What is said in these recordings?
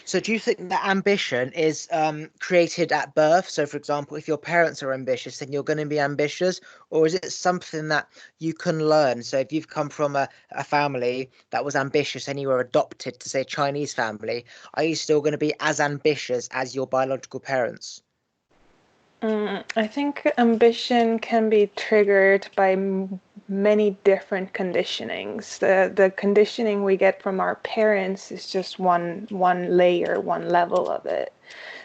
So do you think that ambition is created at birth? So for example, if your parents are ambitious, then you're going to be ambitious, or is it something that you can learn? So if you've come from a family that was ambitious and you were adopted to say a Chinese family, are you still going to be as ambitious as your biological parents? I think ambition can be triggered by many different conditionings. The conditioning we get from our parents is just one layer, one level of it.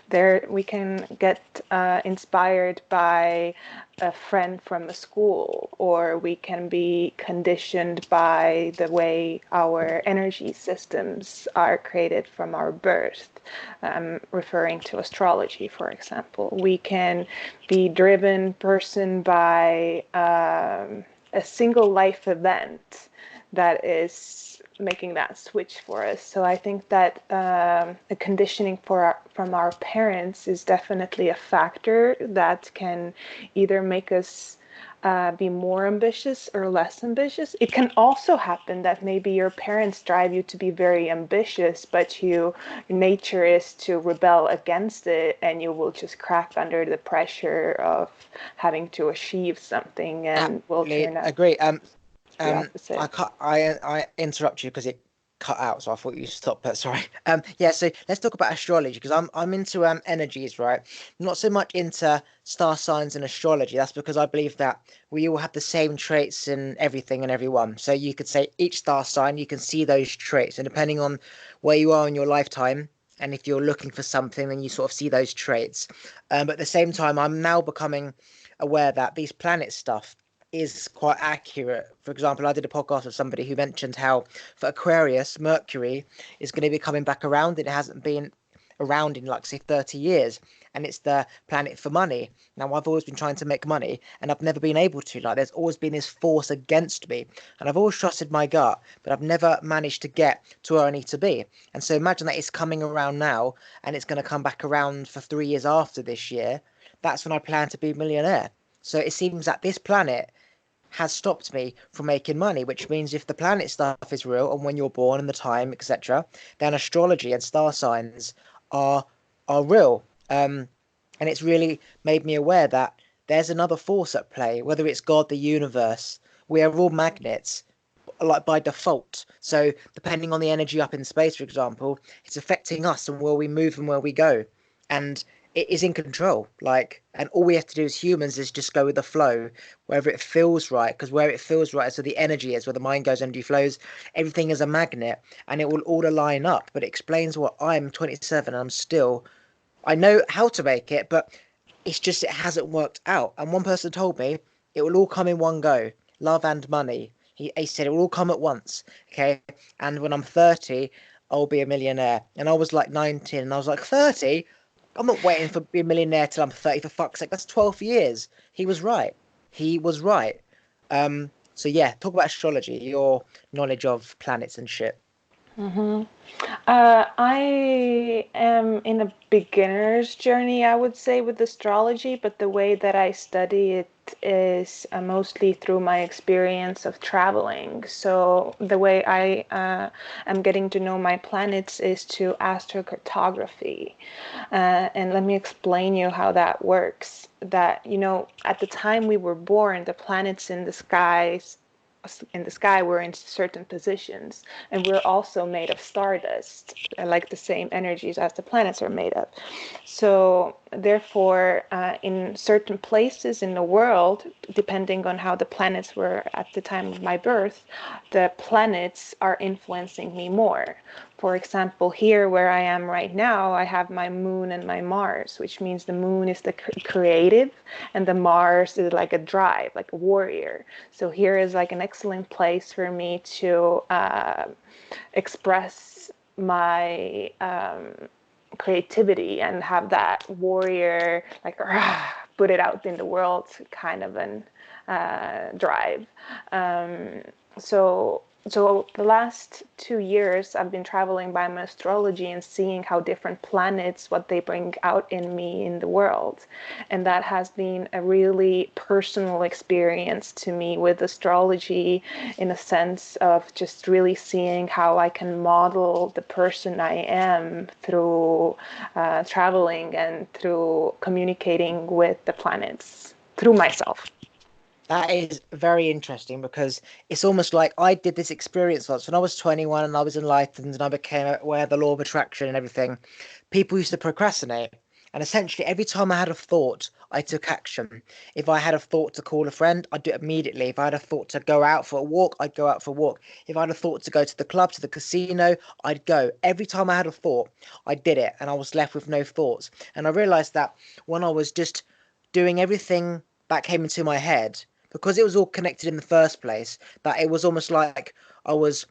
There we can get inspired by a friend from a school, or we can be conditioned by the way our energy systems are created from our birth. Referring to astrology, for example, we can be driven person by a single life event that is making that switch for us. So I think that the conditioning from our parents is definitely a factor that can either make us be more ambitious or less ambitious. It can also happen that maybe your parents drive you to be very ambitious, but your nature is to rebel against it, and you will just crack under the pressure of having to achieve something and will Absolutely turn out agree. the I opposite. cut. I interrupt you because it cut out, so I thought you stopped. But sorry. Yeah. So let's talk about astrology because I'm into energies, right? Not so much into star signs and astrology. That's because I believe that we all have the same traits in everything and everyone. So you could say each star sign, you can see those traits, and depending on where you are in your lifetime. And if you're looking for something, then you sort of see those traits. But at the same time, I'm now becoming aware that these planet stuff is quite accurate. For example, I did a podcast with somebody who mentioned how for Aquarius, Mercury is going to be coming back around. It hasn't been around in like say 30 years, and it's the planet for money. Now I've always been trying to make money and I've never been able to. Like there's always been this force against me, and I've always trusted my gut, but I've never managed to get to where I need to be. And so imagine that it's coming around now and it's going to come back around for 3 years after this year. That's when I plan to be a millionaire. So it seems that this planet has stopped me from making money, which means if the planet stuff is real and when you're born and the time, etc., then astrology and star signs are are real. And it's really made me aware that there's another force at play, whether it's God, the universe. We are all magnets, like by default. So depending on the energy up in space, for example, it's affecting us and where we move and where we go. And it is in control. Like, and all we have to do as humans is just go with the flow, wherever it feels right. Because where it feels right is where the energy is, where the mind goes, energy flows. Everything is a magnet, and it will all align up. But it explains what I'm 27, and I'm still. I know how to make it, but it's just it hasn't worked out. And one person told me it will all come in one go. Love and money. He said it will all come at once. Okay. And when I'm 30, I'll be a millionaire. And I was like 19 and I was like, 30? I'm not waiting for be a millionaire till I'm 30 for fuck's sake. That's 12 years. He was right. He was right. So yeah, talk about astrology, your knowledge of planets and shit. hmm I am in a beginner's journey, I would say, with astrology, but the way that I study it is mostly through my experience of traveling. So the way I am getting to know my planets is to astrocartography. And let me explain you how that works. That, at the time we were born, the planets in the sky we're in certain positions, and we're also made of stardust, like the same energies as the planets are made of. So therefore, in certain places in the world, depending on how the planets were at the time of my birth, the planets are influencing me more. For example, here where I am right now, I have my moon and my Mars, which means the moon is the creative and the Mars is like a drive, like a warrior. So here is like an excellent place for me to express my creativity and have that warrior, like, put it out in the world kind of an drive. So So the last 2 years I've been traveling by my astrology and seeing how different planets, what they bring out in me in the world. And that has been a really personal experience to me with astrology, in a sense of just really seeing how I can model the person I am through traveling and through communicating with the planets through myself. That is very interesting because it's almost like I did this experience once when I was 21 and I was enlightened and I became aware of the law of attraction and everything. People used to procrastinate. And essentially, every time I had a thought, I took action. If I had a thought to call a friend, I'd do it immediately. If I had a thought to go out for a walk, I'd go out for a walk. If I had a thought to go to the club, to the casino, I'd go. Every time I had a thought, I did it and I was left with no thoughts. And I realized that when I was just doing everything that came into my head, because it was all connected in the first place, that it was almost like I was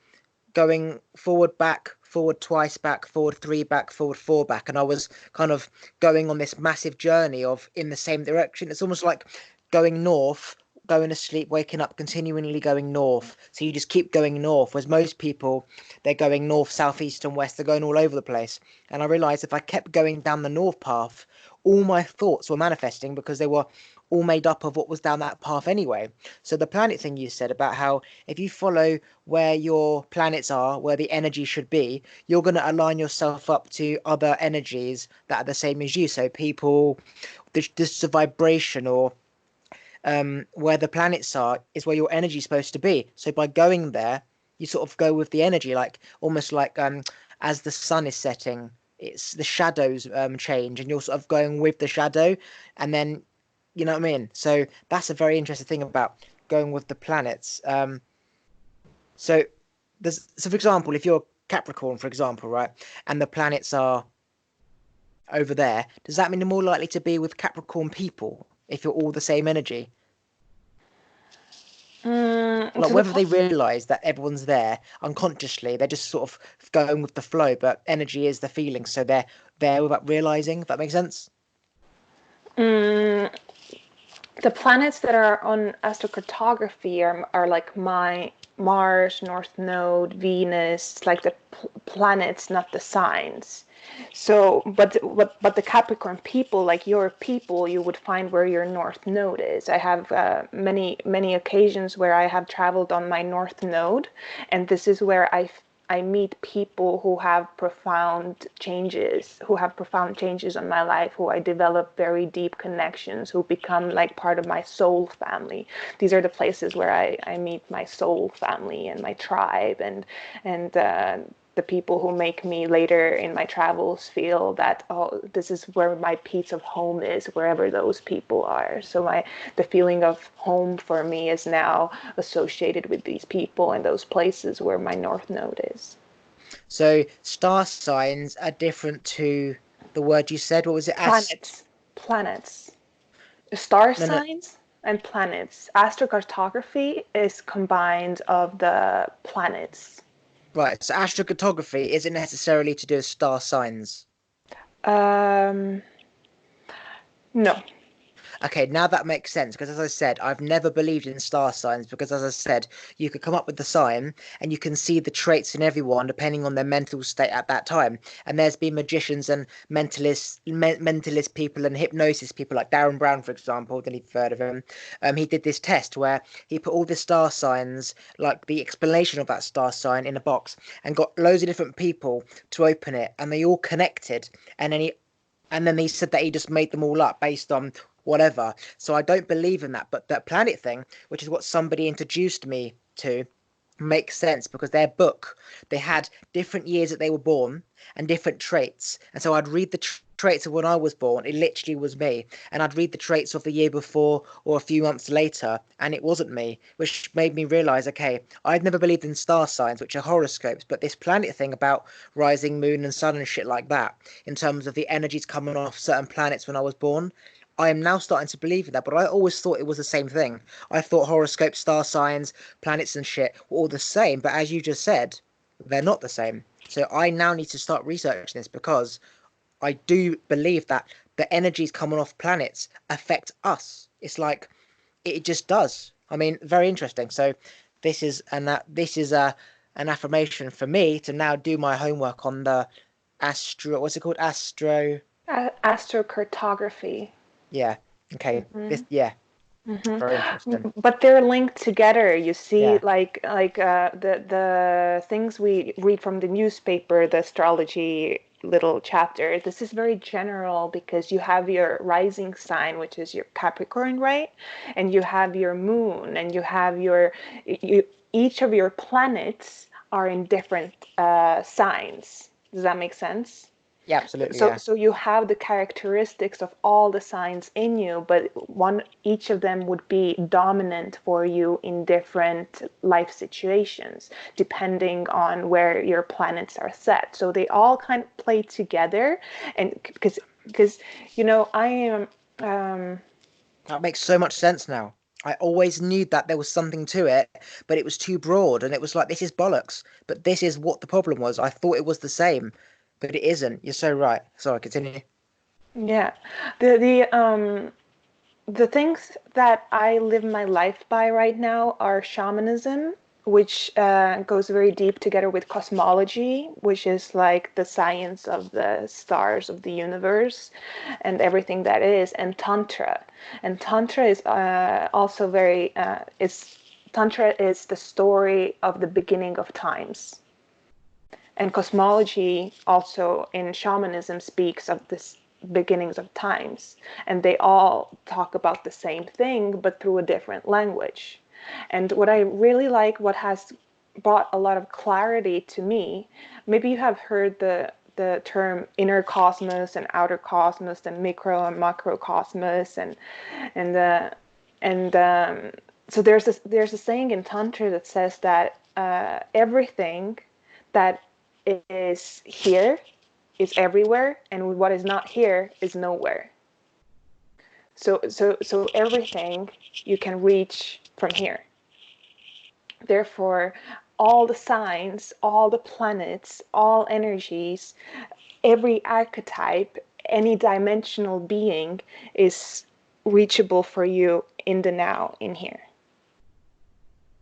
going forward, back, forward twice, back, forward three, back, forward four, back, and I was kind of going on this massive journey of in the same direction. It's almost like going north, going to sleep, waking up, continually going north. So you just keep going north, whereas most people, they're going north, south, east, and west. They're going all over the place. And I realized if I kept going down the north path, all my thoughts were manifesting because they were all made up of what was down that path anyway. So the planet thing you said about how if you follow where your planets are, where the energy should be, you're going to align yourself up to other energies that are the same as you. So people, this is a vibration, or where the planets are is where your energy is supposed to be. So by going there, you sort of go with the energy, like almost like as the sun is setting, it's the shadows change, and you're sort of going with the shadow, and then you know what I mean. So that's a very interesting thing about going with the planets. So so for example, if you're Capricorn, for example, right, and the planets are over there, does that mean you're more likely to be with Capricorn people if you're all the same energy? Like To the whether they realize that everyone's there unconsciously, they're just sort of going with the flow, but energy is the feeling, so they're there without realizing, if that makes sense. mm, the planets that are on astrocartography are like my Mars, North Node, Venus, like the planets, not the signs. So, but the Capricorn people, like your people, you would find where your North Node is. I have many occasions where I have traveled on my North Node, and this is where I meet people who have profound changes on my life, who I develop very deep connections, who become like part of my soul family. These are the places where I meet my soul family and my tribe, and the people who make me later in my travels feel that, oh, this is where my piece of home is, wherever those people are. So the feeling of home for me is now associated with these people and those places where my North Node is. So star signs are different to the word you said. What was it? Planets, star No, no, signs and planets. Astrocartography is combined of the planets. right. So astrocartography isn't necessarily to do with star signs. Um, no. Okay, now that makes sense because, as I said, I've never believed in star signs because, as I said, you could come up with the sign and you can see the traits in everyone depending on their mental state at that time. And there's been magicians and mentalist people and hypnosis people like Darren Brown, for example. Then you've heard of him. He did this test where he put all the star signs, like the explanation of that star sign, in a box and got loads of different people to open it, and they all connected. And then he said that he just made them all up based on whatever. So I don't believe in that. But that planet thing, which is what somebody introduced me to, makes sense because their book, they had different years that they were born and different traits. And so I'd read the traits of when I was born, it literally was me. And I'd read the traits of the year before or a few months later, and it wasn't me, which made me realize, okay, I'd never believed in star signs, which are horoscopes, but this planet thing about rising moon and sun and shit like that, in terms of the energies coming off certain planets when I was born, I am now starting to believe in that, but I always thought it was the same thing. I thought horoscopes, star signs, planets and shit were all the same, but as you just said, they're not the same. So I now need to start researching this because I do believe that the energies coming off planets affect us. It's like it just does. I mean, very interesting. So this is a an affirmation for me to now do my homework on the astro. What's it called? Astro. Astrocartography. Yeah. Okay. Mm-hmm. This. Yeah. Very interesting. But they're linked together. You see, Yeah. the things we read from the newspaper, the astrology little chapter. This is very general because you have your rising sign, which is your Capricorn, right? And you have your moon, and you have each of your planets are in different signs. Does that make sense? Yeah. Absolutely. so Yeah. so you have the characteristics of all the signs in you, but each of them would be dominant for you in different life situations depending on where your planets are set. So they all kind of play together. And because I am That makes so much sense now. I always knew that there was something to it, but it was too broad, and it was like this is bollocks. But this is what the problem was. I thought it was the same, but it isn't. You're so right. Sorry, continue. yeah, the things that I live my life by right now are shamanism, which goes very deep together with cosmology, which is like the science of the stars of the universe and everything that is, and tantra. And tantra is also very is tantra is the story of the beginning of times. And cosmology also in shamanism speaks of this beginnings of times. And they all talk about the same thing, but through a different language. And what I really like, what has brought a lot of clarity to me, maybe you have heard the term inner cosmos and outer cosmos and micro and macrocosmos and and so there's a saying in tantra that says that everything that is here is everywhere, and what is not here is nowhere. So everything you can reach from here. Therefore, all the signs, all the planets, all energies, every archetype, any dimensional being is reachable for you in the now, in here.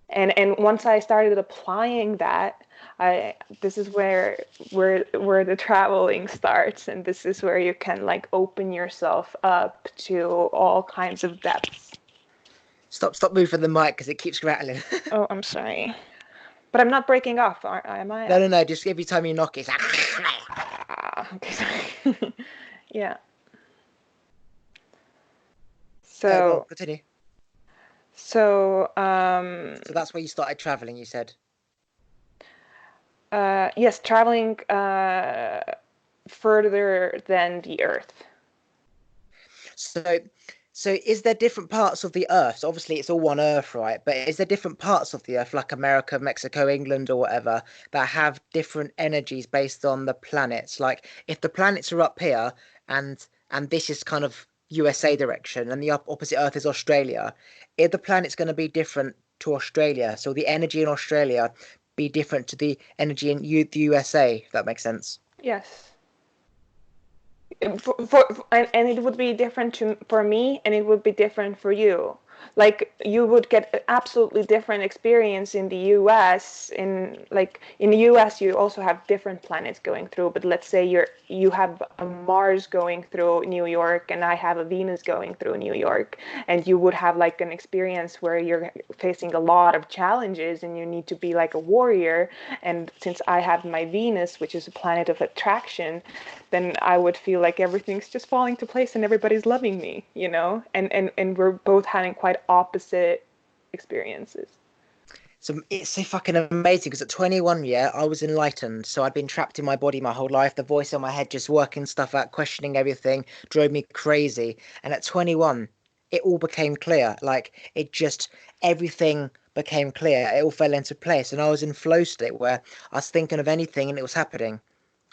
And once I started applying that, I this is where the traveling starts, and this is where you can like open yourself up to all kinds of depths. Stop moving the mic because it keeps rattling. Oh, I'm sorry, but I'm not breaking off, am I? No. Just every time you knock it, it's Okay, sorry. Yeah. well, So continue. so So that's where you started traveling. You said. yes, traveling further than the Earth. So, so is there different parts of the Earth? So obviously, it's all one Earth, right? But is there different parts of the Earth, like America, Mexico, England, or whatever, that have different energies based on the planets? Like, if the planets are up here, and this is kind of USA direction, and the opposite Earth is Australia, are the planets going to be different to Australia? So the energy in Australia be different to the energy in the USA, if that makes sense. Yes. And it would be different for me, and it would be different for you. Like you would get an absolutely different experience in the US. In the US you also have different planets going through, but let's say you have a Mars going through New York and I have a Venus going through New York, and you would have like an experience where you're facing a lot of challenges and you need to be like a warrior. And since I have my Venus, which is a planet of attraction, then I would feel like everything's just falling to place and everybody's loving me, and we're both having quite opposite experiences. So it's so fucking amazing because at 21, yeah, I was enlightened. So I'd been trapped in my body my whole life. The voice in my head just working stuff out, questioning everything, drove me crazy. And at 21, it all became clear. Like it just, everything became clear. It all fell into place. And I was in flow state where I was thinking of anything and it was happening.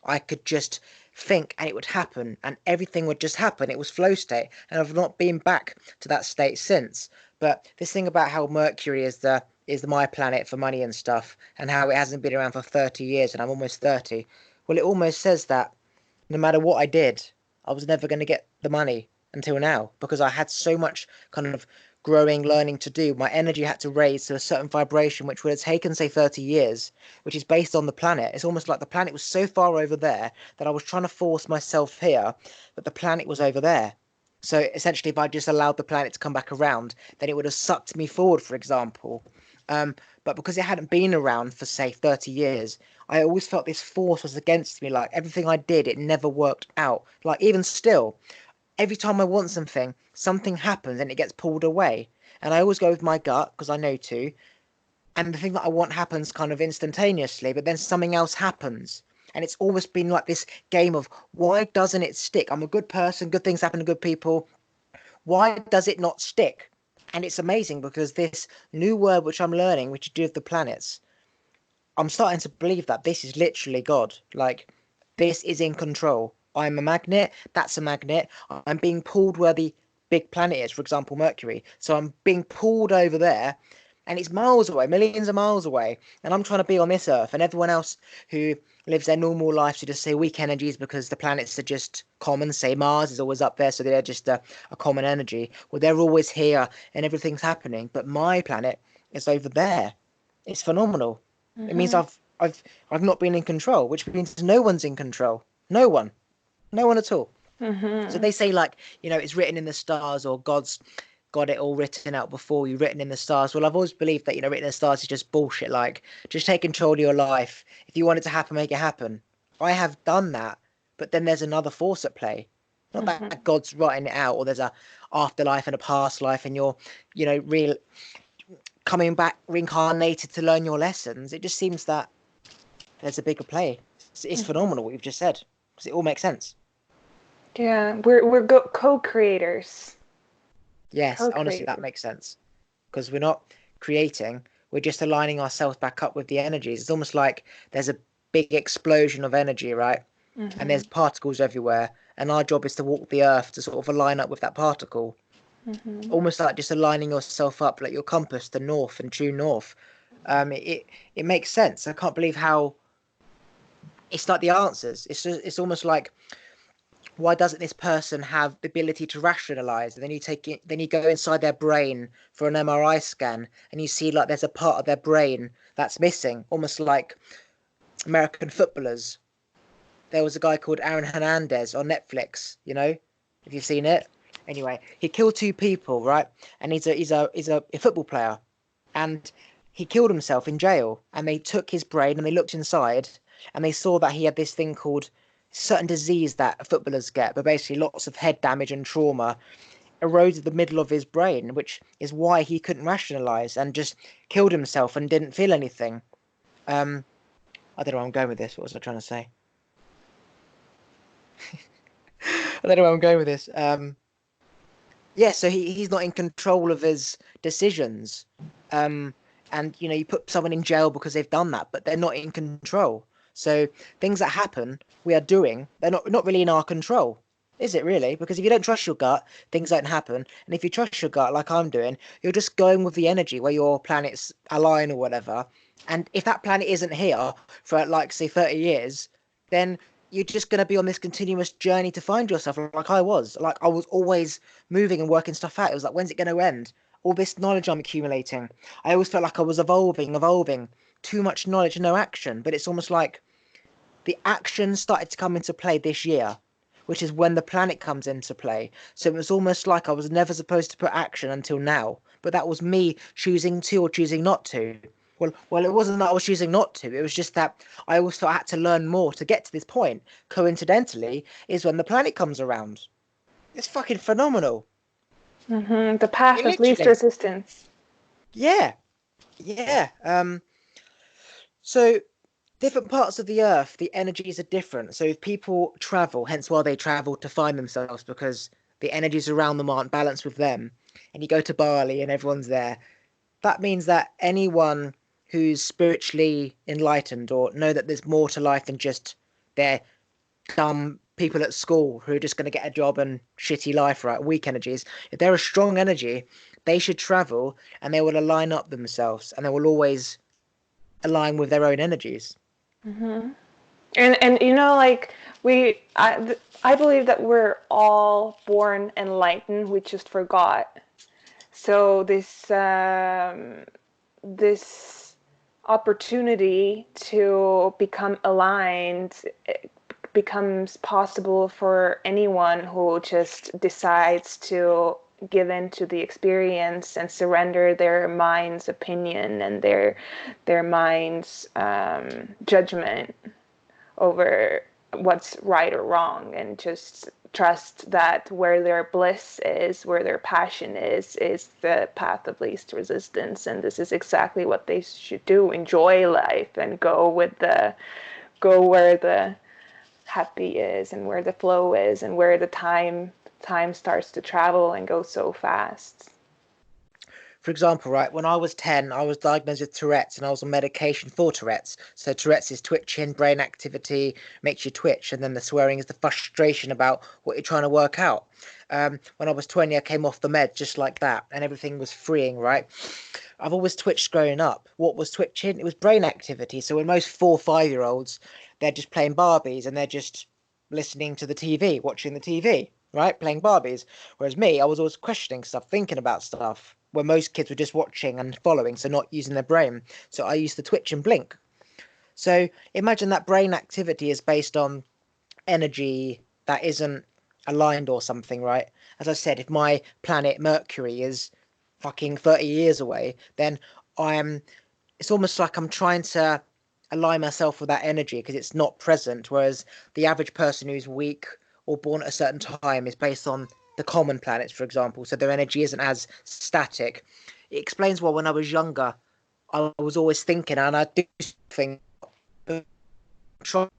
I could just think and it would happen and everything would just happen. It was flow state. And I've not been back to that state since. But this thing about how Mercury is my planet for money and stuff, and how it hasn't been around for 30 years and I'm almost 30. Well, it almost says that no matter what I did, I was never going to get the money until now because I had so much kind of growing, learning to do, my energy had to raise to a certain vibration, which would have taken, say, 30 years, which is based on the planet. It's almost like the planet was so far over there that I was trying to force myself here, but the planet was over there. So essentially, if I just allowed the planet to come back around, then it would have sucked me forward, for example. But because it hadn't been around for, say, 30 years, I always felt this force was against me. Like everything I did, it never worked out. Like even still, every time I want something, something happens and it gets pulled away. And I always go with my gut because I know to. And the thing that I want happens kind of instantaneously, but then something else happens. And it's always been like this game of why doesn't it stick? I'm a good person, good things happen to good people. Why does it not stick? And it's amazing because this new word which I'm learning, which to do with the planets, I'm starting to believe that this is literally God. Like, this is in control. I'm a magnet, that's a magnet. I'm being pulled where the big planet is, for example, Mercury. So I'm being pulled over there, and it's miles away, millions of miles away. And I'm trying to be on this Earth, and everyone else who lives their normal life to just say weak energies because the planets are just common. Say Mars is always up there, so they're just a common energy. Well, they're always here, and everything's happening. But my planet is over there. It's phenomenal. It means Mm-hmm. I've not been in control, which means no one's in control. No one. No one at all. So Mm-hmm. they say like, it's written in the stars or God's got it all written out before you, written in the stars. Well, I've always believed that, written in the stars is just bullshit. Like, just take control of your life. If you want it to happen, make it happen. I have done that, but then there's another force at play. Not Mm-hmm. that God's writing it out or there's a afterlife and a past life and you're, real coming back reincarnated to learn your lessons. It just seems that there's a bigger play. It's Mm-hmm. phenomenal what you've just said because it all makes sense. Yeah, we're co-creators. Yes, honestly, that Co-creators. makes sense because we're not creating, we're just aligning ourselves back up with the energies. It's almost like there's a big explosion of energy, right? And Mm-hmm. there's particles everywhere, and our job is to walk the earth to sort of align up with that particle. Mm-hmm. Almost like just aligning yourself up, like your compass to north and true north. It makes sense. I can't believe how it's like the answers. It's almost like why doesn't this person have the ability to rationalize? And then you take it, then you go inside their brain for an MRI scan, and you see like there's a part of their brain that's missing, almost like American footballers. There was a guy called Aaron Hernandez on Netflix. If you've seen it. Anyway, he killed two people, right? And he's a football player, and he killed himself in jail. And they took his brain and they looked inside, and they saw that he had this thing called certain disease that footballers get, but basically lots of head damage and trauma eroded the middle of his brain, which is why he couldn't rationalize and just killed himself and didn't feel anything. Um, I don't know where I'm going with this. What was I trying to say? I don't know where I'm going with this. Yeah, so he's not in control of his decisions. Um, and you put someone in jail because they've done that, but they're not in control. So things that happen, we are doing, they're not really in our control. Is it really? Because if you don't trust your gut, things don't happen. And if you trust your gut, like I'm doing, you're just going with the energy where your planets align or whatever. And if that planet isn't here for like say 30 years, then you're just going to be on this continuous journey to find yourself like I was. Like I was always moving and working stuff out. It was like, when's it going to end? All this knowledge I'm accumulating. I always felt like I was evolving. Too much knowledge, no action. But it's almost like the action started to come into play this year, which is when the planet comes into play. So it was almost like I was never supposed to put action until now. But that was me choosing to or choosing not to. Well, it wasn't that I was choosing not to. It was just that I always thought I had to learn more to get to this point. Coincidentally, is when the planet comes around. It's fucking phenomenal. Mm-hmm. The It path of least literally, resistance. yeah, yeah. So different parts of the earth, the energies are different. So if people travel, hence why they travel to find themselves, because the energies around them aren't balanced with them. And you go to Bali and everyone's there. That means that anyone who's spiritually enlightened or know that there's more to life than just their dumb people at school who are just going to get a job and shitty life, right? Weak energies. If they're a strong energy, they should travel and they will align up themselves and they will always align with their own energies. Mm-hmm. And like I believe that we're all born enlightened. We just forgot. So this opportunity to become aligned becomes possible for anyone who just decides to give in to the experience and surrender their mind's opinion and their mind's judgment over what's right or wrong, and just trust that where their bliss is, where their passion is the path of least resistance. And this is exactly what they should do: enjoy life and go where the happy is and where the flow is and where the time starts to travel and go so fast. For example, right, when I was 10, I was diagnosed with Tourette's and I was on medication for Tourette's. So Tourette's is twitching, brain activity, makes you twitch, and then the swearing is the frustration about what you're trying to work out. When I was 20, I came off the med just like that, and everything was freeing, right? I've always twitched growing up. What was twitching? It was brain activity. So when most 4 or 5 year olds, they're just playing Barbies and they're just listening to the TV, watching the TV, right? Playing Barbies. Whereas me, I was always questioning stuff, thinking about stuff, where most kids were just watching and following, so not using their brain. So I used to twitch and blink. So imagine that brain activity is based on energy that isn't aligned or something, right? As I said, if my planet Mercury is fucking 30 years away, then I'm it's almost like I'm trying to align myself with that energy because it's not present. Whereas the average person who's weak or born at a certain time is based on the common planets, for example, so their energy isn't as static. It explains why when I was younger, I was always thinking, and I do think, try to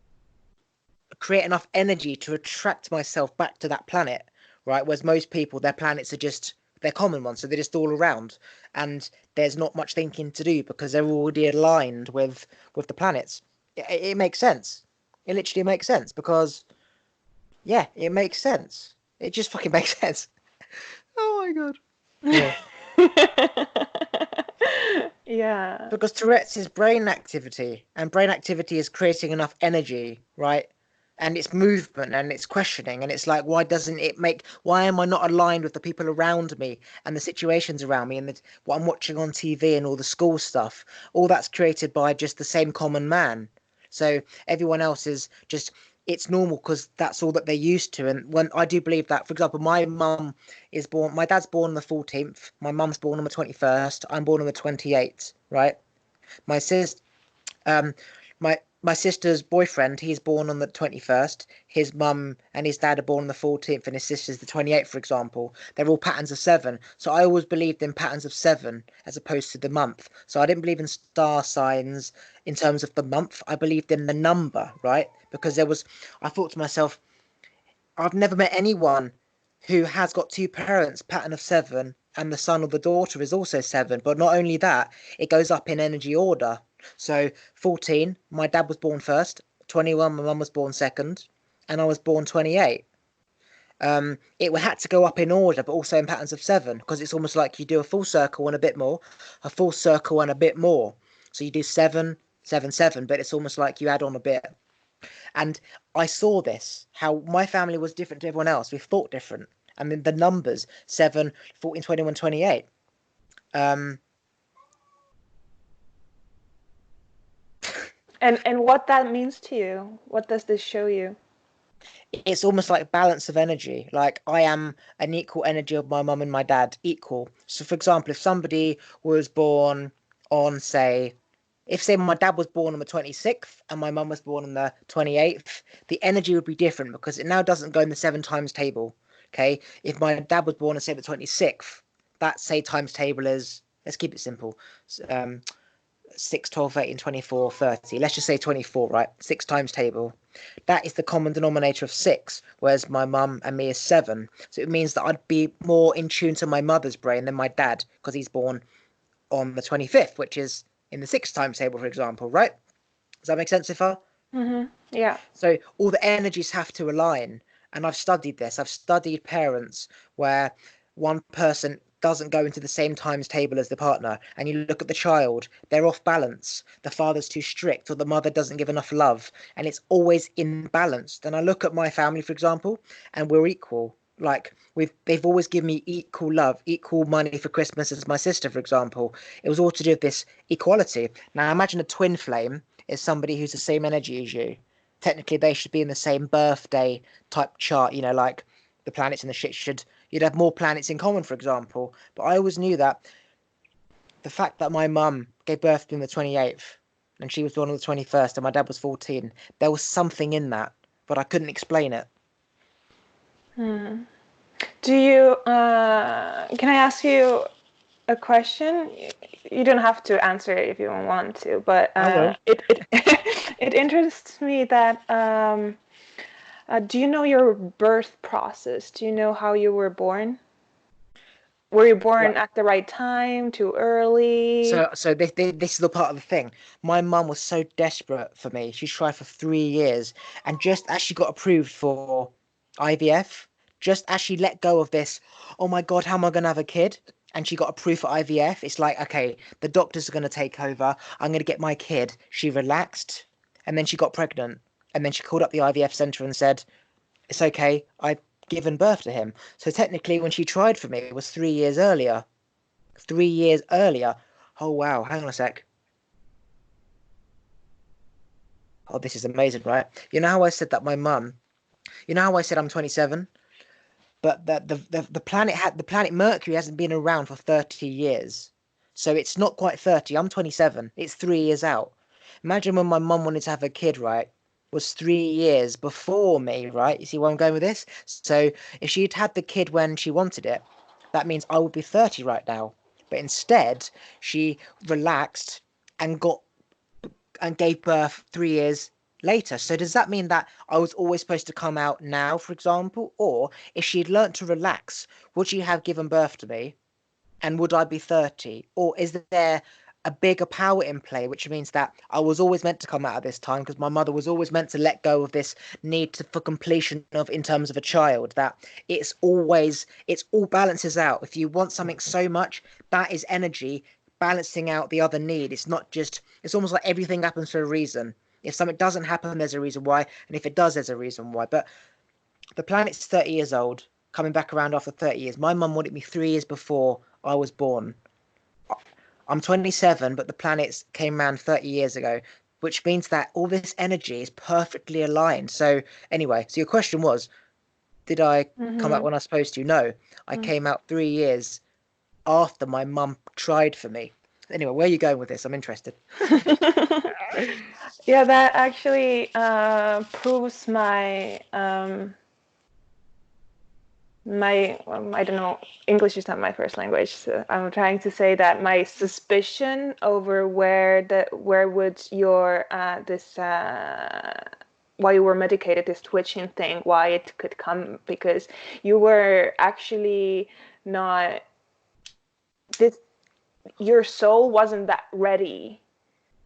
create enough energy to attract myself back to that planet, right? Whereas most people, their planets are just they're common ones, so they're just all around, and there's not much thinking to do because they're already aligned with the planets. It makes sense. It literally makes sense because yeah, it makes sense. It just fucking makes sense. Oh my god. Yeah. Yeah. Because Tourette's is brain activity, and brain activity is creating enough energy, right? And it's movement and it's questioning, and it's like, why am I not aligned with the people around me and the situations around me and what I'm watching on TV and all the school stuff? All that's created by just the same common man. So everyone else is just it's normal because that's all that they're used to. And when I do believe that, for example, my dad's born on the 14th, my mum's born on the 21st, I'm born on the 28th, right? My sis, um, my sister's boyfriend, he's born on the 21st. His mum and his dad are born on the 14th, and his sister's the 28th, for example. They're all patterns of seven. So I always believed in patterns of seven as opposed to the month. So I didn't believe in star signs in terms of the month. I believed in the number, right? Because I thought to myself, I've never met anyone who has got two parents, pattern of seven, and the son or the daughter is also seven. But not only that, it goes up in energy order. So 14, my dad was born first. 21, my mum was born second, and I was born 28. It had to go up in order, but also in patterns of seven, because it's almost like you do a full circle and a bit more, a full circle and a bit more. So you do seven, seven, seven, but it's almost like you add on a bit. And I saw this, how my family was different to everyone else. We thought different. And then the numbers 7, 14, 21, 28. Um, And what that means to you? What does this show you? it's almost like balance of energy. Like I am an equal energy of my mum and my dad, equal. So, for example, if somebody was born on, say my dad was born on the 26th and my mum was born on the 28th, the energy would be different because it now doesn't go in the seven times table. Okay. If my dad was born on, say, the 26th, that, say, times table is, let's keep it simple. Um, 6, 12, 18, 24, 30. Let's just say 24, right? Six times table. That is the common denominator of six, whereas my mum and me is seven. So it means that I'd be more in tune to my mother's brain than my dad because he's born on the 25th, which is in the six times table, for example, right? Does that make sense so far? Mm-hmm. Yeah. So all the energies have to align. And I've studied this. I've studied parents where one person doesn't go into the same times table as the partner. And you look at the child, they're off balance. The father's too strict or the mother doesn't give enough love. And it's always imbalanced. And I look at my family, for example, and we're equal. like they've always given me equal love, equal money for Christmas as my sister, for example. It was all to do with this equality. Now imagine a twin flame is somebody who's the same energy as you. Technically, they should be in the same birthday type chart. Like the planets and the shit should. You'd have more planets in common, for example. But I always knew that the fact that my mum gave birth to me on the 28th and she was born on the 21st and my dad was 14, there was something in that, but I couldn't explain it. Hmm. Do you, can I ask you a question? You don't have to answer it if you don't want to, but I will. it interests me that do you know your birth process? Do you know how you were born? Were you born Right. at the right time, too early? So this is the part of the thing. My mum was so desperate for me. She tried for 3 years, and just as she got approved for IVF, just as she let go of this, oh my God, how am I gonna have a kid? And she got approved for IVF. It's like, okay, the doctors are gonna take over. I'm gonna get my kid. She relaxed, and then she got pregnant, and then she called up the IVF center and said, it's okay, I've given birth to him. So technically, when she tried for me, it was 3 years earlier. 3 years earlier. Oh wow, hang on a sec. Oh, this is amazing, right? You know how I said that my mum, you know how I said I'm 27, but that the planet Mercury hasn't been around for 30 years. So it's not quite 30. I'm 27. It's 3 years out. Imagine when my mum wanted to have a kid, right? Was 3 years before me, right? You see where I'm going with this? So if she'd had the kid when she wanted it, that means I would be 30 right now. But instead, she relaxed and got and gave birth 3 years later. So does that mean that I was always supposed to come out now, for example? Or if she'd learnt to relax, would she have given birth to me? And would I be 30? Or is there a bigger power in play, which means that I was always meant to come out at this time because my mother was always meant to let go of this need for completion of in terms of a child, that it's all balances out. If you want something so much, that is energy balancing out the other need. It's not just, it's almost like everything happens for a reason. If something doesn't happen, there's a reason why, and if it does, there's a reason why. But the planet's 30 years old, coming back around after 30 years. My mum wanted me 3 years before I was born. I'm 27, but the planets came around 30 years ago, which means that all this energy is perfectly aligned. So, anyway, so your question was, did I come out Mm-hmm. when I was supposed to? No, I came out 3 years after my mum tried for me. Anyway, where are you going with this? I'm interested. Yeah, that actually proves my I don't know, English is not my first language, so I'm trying to say that my suspicion over where would your this why you were medicated, this twitching thing, why it could come, because you were actually not this your soul wasn't that ready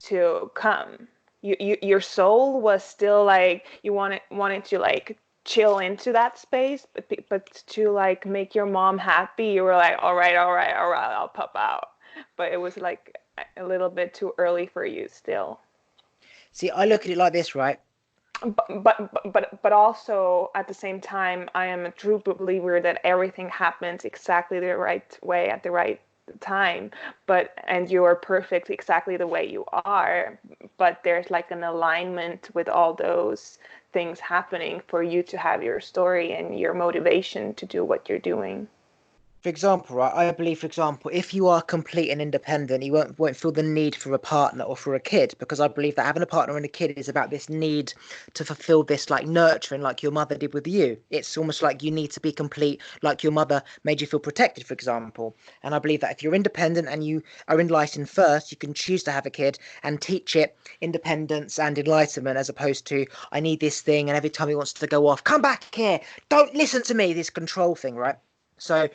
to come. Your soul was still like you wanted to like chill into that space, but to like make your mom happy, you were like, all right, all right, all right, I'll pop out. But it was like a little bit too early for you still. See, I look at it like this, right? But also at the same time, I am a true believer that everything happens exactly the right way at the right time. But and you are perfect exactly the way you are. But there's like an alignment with all those things happening for you to have your story and your motivation to do what you're doing. For example, right, I believe, for example, if you are complete and independent, you won't feel the need for a partner or for a kid, because I believe that having a partner and a kid is about this need to fulfill this like nurturing, like your mother did with you. It's almost like you need to be complete, like your mother made you feel protected, for example. And I believe that if you're independent and you are enlightened first, you can choose to have a kid and teach it independence and enlightenment, as opposed to I need this thing, and every time he wants to go off, come back here, don't listen to me, this control thing, right? So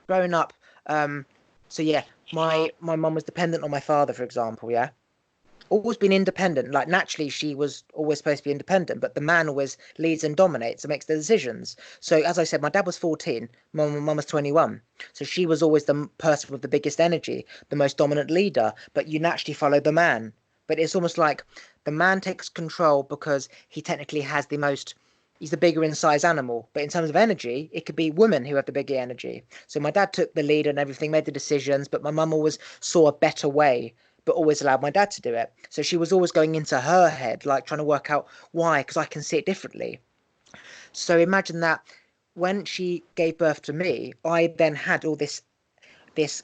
growing up, um, so yeah, my mum was dependent on my father, for example, yeah. Always been independent. Like naturally, she was always supposed to be independent, but the man always leads and dominates and makes the decisions. So as I said, my dad was 14, my mum was 21. So she was always the person with the biggest energy, the most dominant leader, but you naturally follow the man. But it's almost like the man takes control because he technically has the most he's the bigger in size animal. But in terms of energy, it could be women who have the bigger energy. So my dad took the lead and everything, made the decisions, but my mum always saw a better way, but always allowed my dad to do it. So she was always going into her head, like trying to work out why, because I can see it differently. So imagine that when she gave birth to me, I then had all this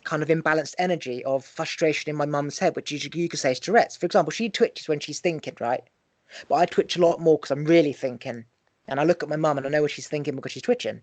kind of imbalanced energy of frustration in my mum's head, which you could say is Tourette's. For example, she twitches when she's thinking, right? But I twitch a lot more because I'm really thinking. And I look at my mum and I know what she's thinking because she's twitching.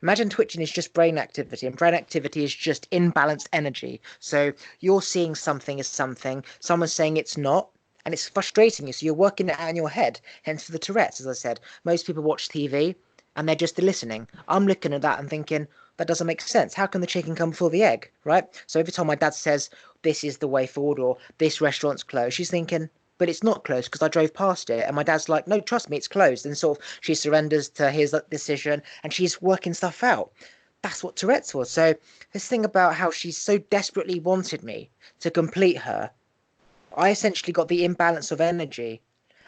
Imagine twitching is just brain activity, and brain activity is just imbalanced energy. So you're seeing something as something, someone's saying it's not, and it's frustrating you. So you're working it out in your head. Hence for the Tourette's, as I said. Most people watch TV and they're just listening. I'm looking at that and thinking, that doesn't make sense. How can the chicken come before the egg, right? So every time my dad says, this is the way forward, or this restaurant's closed, she's thinking, but it's not closed because I drove past it. And my dad's like, no, trust me, it's closed. And sort of she surrenders to his decision and she's working stuff out. That's what Tourette's was. So this thing about how she so desperately wanted me to complete her, I essentially got the imbalance of energy.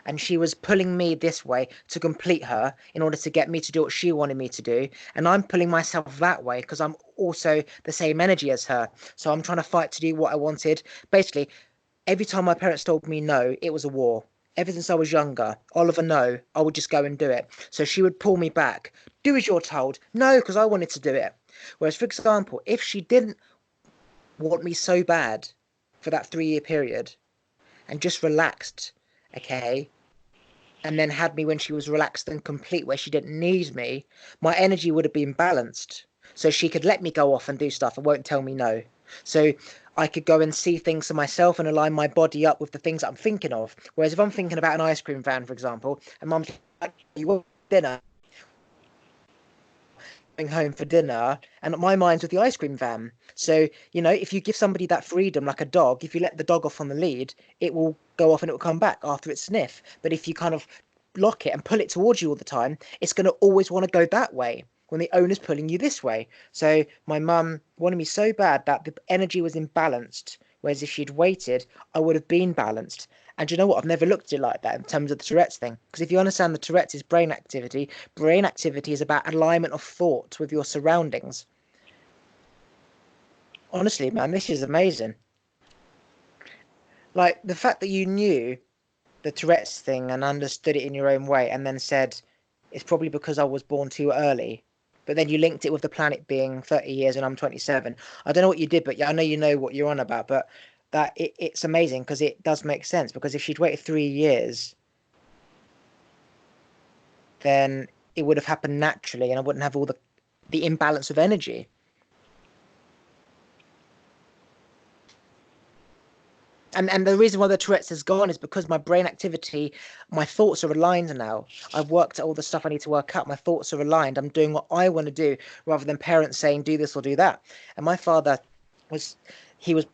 And she was pulling me this way to complete her in order to get me to do what she wanted me to do. And I'm pulling myself that way because I'm also the same energy as her. So I'm trying to fight to do what I wanted. Basically, every time my parents told me no, it was a war. Ever since I was younger, Oliver, no, I would just go and do it. So she would pull me back. Do as you're told. No, because I wanted to do it. Whereas, for example, if she didn't want me so bad for that 3 year period and just relaxed, okay, and then had me when she was relaxed and complete, where she didn't need me, my energy would have been balanced. So she could let me go off and do stuff and won't tell me no. So I could go and see things for myself and align my body up with the things that I'm thinking of. Whereas if I'm thinking about an ice cream van, for example, and mum's like, you want dinner? Home for dinner, and my mind's with the ice cream van. So, if you give somebody that freedom, like a dog, if you let the dog off on the lead, it will go off and it will come back after its sniff. But if you kind of lock it and pull it towards you all the time, it's going to always want to go that way when the owner's pulling you this way. So my mum wanted me so bad that the energy was imbalanced. Whereas if she'd waited, I would have been balanced. And you know what? I've never looked at it like that in terms of the Tourette's thing. Because if you understand the Tourette's is brain activity is about alignment of thought with your surroundings. Honestly, man, this is amazing. Like the fact that you knew the Tourette's thing and understood it in your own way and then said, it's probably because I was born too early. But then you linked it with the planet being 30 years and I'm 27. I don't know what you did, but yeah, I know you know what you're on about. But it's amazing because it does make sense. Because if she'd waited 3 years, then it would have happened naturally and I wouldn't have all the imbalance of energy. And the reason why the Tourette's has gone is because my brain activity, my thoughts are aligned now. I've worked at all the stuff I need to work out. My thoughts are aligned. I'm doing what I want to do rather than parents saying do this or do that. And my father was, he was,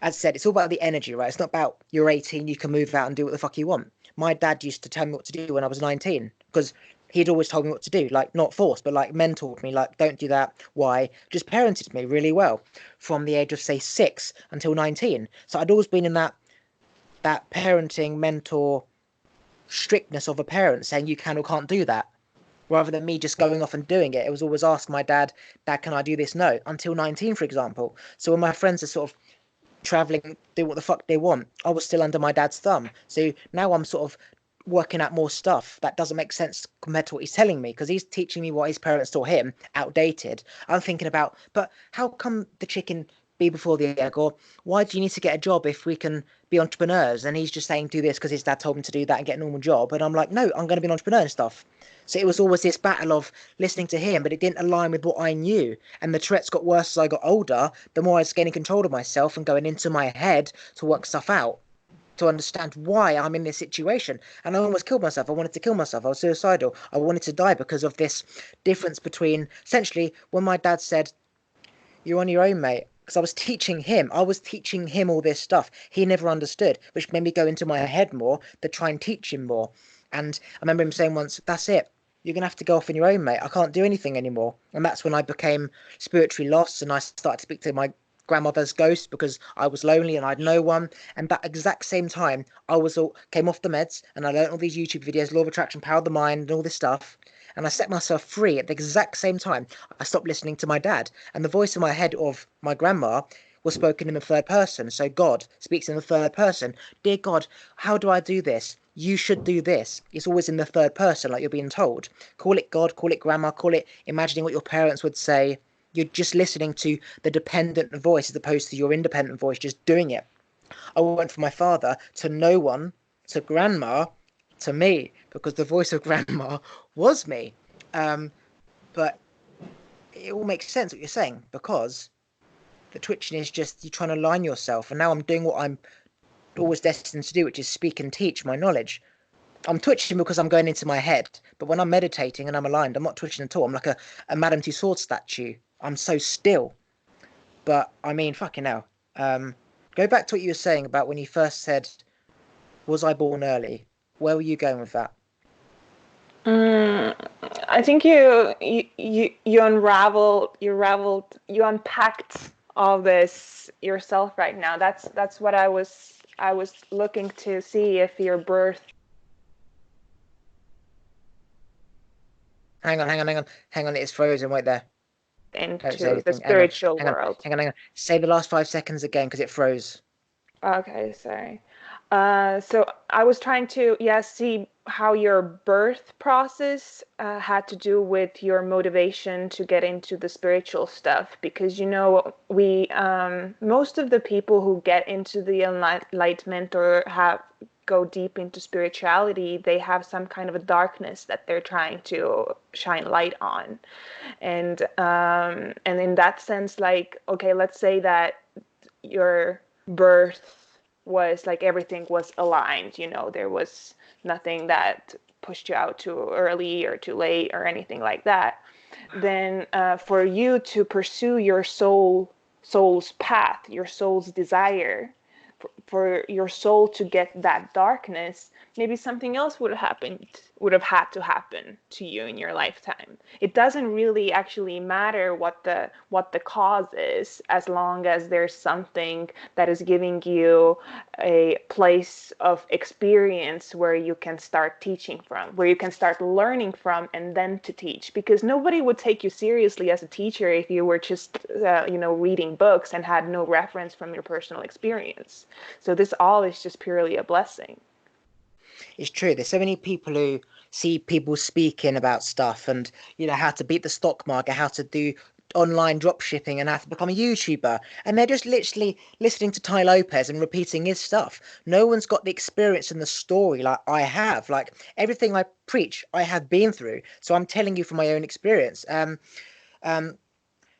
as I said, it's all about the energy, right? It's not about you're 18, you can move out and do what the fuck you want. My dad used to tell me what to do when I was 19 because he'd always told me what to do, like not forced, but like mentored me, like don't do that. Why? Just parented me really well from the age of say 6 until 19. So I'd always been in that parenting mentor strictness of a parent saying you can or can't do that. Rather than me just going off and doing it, it was always ask my dad, Dad, can I do this? No, until 19, for example. So when my friends are sort of traveling, do what the fuck they want, I was still under my dad's thumb. So now I'm sort of working out more stuff that doesn't make sense compared to what he's telling me because he's teaching me what his parents taught him, outdated. I'm thinking about, but how come the chicken be before the egg? Or why do you need to get a job if we can be entrepreneurs? And he's just saying do this because his dad told him to do that and get a normal job. And I'm like, no, I'm going to be an entrepreneur and stuff. So it was always this battle of listening to him, but it didn't align with what I knew. And the Tourette's got worse as I got older, the more I was gaining control of myself and going into my head to work stuff out, to understand why I'm in this situation. And I almost killed myself. I wanted to kill myself. I was suicidal. I wanted to die because of this difference between essentially when my dad said, you're on your own, mate. Because I was teaching him all this stuff. He never understood, which made me go into my head more to try and teach him more. And I remember him saying once, that's it. You're going to have to go off on your own, mate. I can't do anything anymore. And that's when I became spiritually lost and I started to speak to my grandmother's ghost because I was lonely and I had no one. And that exact same time, came off the meds and I learned all these YouTube videos, law of attraction, power of the mind, and all this stuff. and I set myself free at the exact same time. I stopped listening to my dad, and the voice in my head of my grandma was spoken in the third person. So God speaks in the third person. Dear God, how do I do this? You should do this. It's always in the third person, like you're being told. Call it God, call it grandma, call it imagining what your parents would say. You're just listening to the dependent voice as opposed to your independent voice, just doing it. I went from my father to no one, to grandma, to me, because the voice of grandma was me. Um, but it all makes sense what you're saying, because the twitching is just you trying to align yourself. And now I'm doing what I'm always destined to do, which is speak and teach my knowledge. I'm twitching because I'm going into my head, but when I'm meditating and I'm aligned, I'm not twitching at all. I'm like a Madame Tussauds statue. I'm so still. But I mean, fucking hell. Go back to what you were saying about when you first said, "Was I born early?" Where were you going with that? Mm, I think you you unpacked all this yourself right now. That's what I was looking to see if your birth Hang on. It's frozen right there. Don't say into the anything. Hang on, spiritual hang on, world. hang on. Say the last 5 seconds again because it froze. Okay, sorry. So I was trying to, yeah, see how your birth process had to do with your motivation to get into the spiritual stuff, because we most of the people who get into the enlightenment or have go deep into spirituality, they have some kind of a darkness that they're trying to shine light on, and in that sense, like, okay, let's say that your birth was like everything was aligned, there was nothing that pushed you out too early or too late or anything like that. Then for you to pursue your soul's path, your soul's desire, for your soul to get that darkness, maybe something else would have had to happen to you in your lifetime. It doesn't really actually matter what the cause is, as long as there's something that is giving you a place of experience where you can start teaching from, where you can start learning from, and then to teach. Because nobody would take you seriously as a teacher if you were just reading books and had no reference from your personal experience. So this all is just purely a blessing. It's true. There's so many people who see people speaking about stuff and how to beat the stock market, how to do online drop shipping and how to become a YouTuber. And they're just literally listening to Ty Lopez and repeating his stuff. No one's got the experience and the story like I have. Like everything I preach, I have been through. So I'm telling you from my own experience. Um,